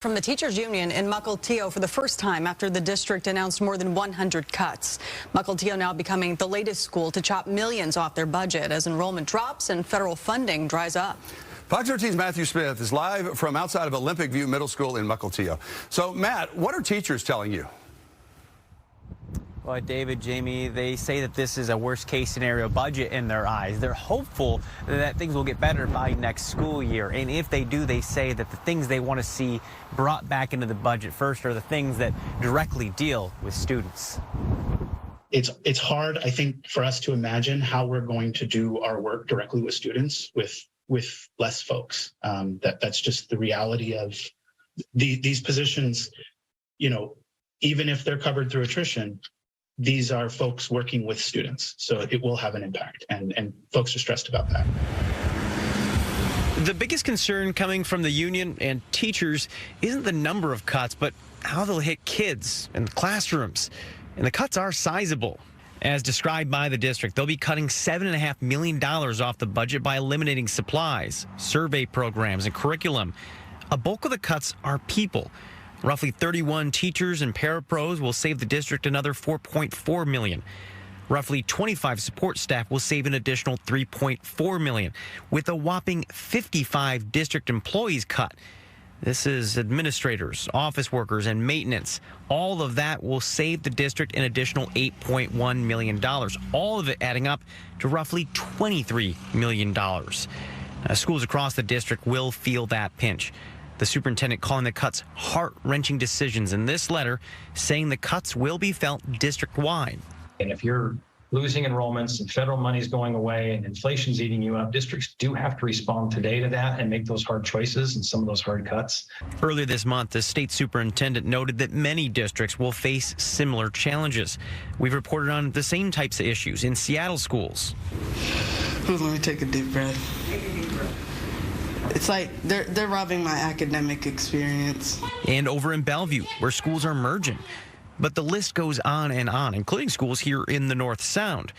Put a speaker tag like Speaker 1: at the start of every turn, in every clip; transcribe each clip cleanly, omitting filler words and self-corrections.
Speaker 1: From the teachers union in Mukilteo for the first time after the district announced more than 100 cuts. Mukilteo now becoming the latest school to chop millions off their budget as enrollment drops and federal funding dries up.
Speaker 2: Fox 13's Matthew Smith is live from outside of Olympic View Middle School in Mukilteo. So, Matt, what are teachers telling you?
Speaker 3: Well, David, Jamie, they say that this is a worst-case scenario budget in their eyes. They're hopeful that things will get better by next school year. And if they do, they say that the things they want to see brought back into the budget first are the things that directly deal with students.
Speaker 4: It's hard, I think, for us to imagine how we're going to do our work directly with students with less folks. That's just the reality of these positions. You know, even if they're covered through attrition, these are folks working with students, so it will have an impact, and folks are stressed about that.
Speaker 3: The biggest concern coming from the union and teachers isn't the number of cuts, but how they'll hit kids and classrooms. And the cuts are sizable. As described by the district, they'll be cutting $7.5 million off the budget by eliminating supplies, survey programs, and curriculum. A bulk of the cuts are people. Roughly 31 teachers and parapros will save the district another $4.4 million. Roughly 25 support staff will save an additional $3.4 million, with a whopping 55 district employees cut. This is administrators, office workers, and maintenance. All of that will save the district an additional $8.1 million, all of it adding up to roughly $23 million. Schools across the district will feel that pinch. The superintendent calling the cuts heart-wrenching decisions in this letter, saying the cuts will be felt district-wide.
Speaker 5: And if you're losing enrollments and federal money's going away and inflation's eating you up, districts do have to respond today to that and make those hard choices and some of those hard cuts.
Speaker 3: Earlier this month, the state superintendent noted that many districts will face similar challenges. We've reported on the same types of issues in Seattle schools.
Speaker 6: Let me take a deep breath. It's like they're robbing my academic experience.
Speaker 3: And over in Bellevue, where schools are merging. But the list goes on, including schools here in the North Sound.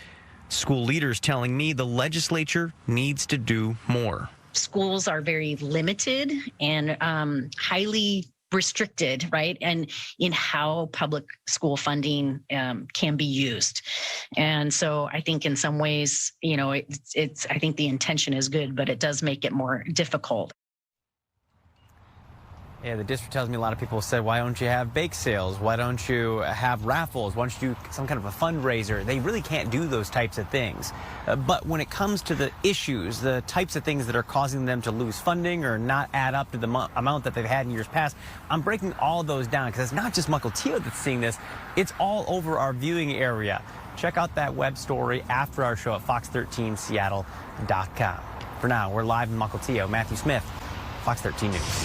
Speaker 3: School leaders telling me the legislature needs to do more.
Speaker 7: Schools are very limited and highly restricted, right? And in how public school funding can be used. And so I think in some ways, you know, I think the intention is good, but it does make it more difficult.
Speaker 3: Yeah, the district tells me a lot of people said, why don't you have bake sales? Why don't you have raffles? Why don't you do some kind of a fundraiser? They really can't do those types of things. But when it comes to the issues, the types of things that are causing them to lose funding or not add up to the amount that they've had in years past, I'm breaking all those down because it's not just Mukilteo that's seeing this. It's all over our viewing area. Check out that web story after our show at fox13seattle.com. For now, we're live in Mukilteo. Matthew Smith, Fox 13 News.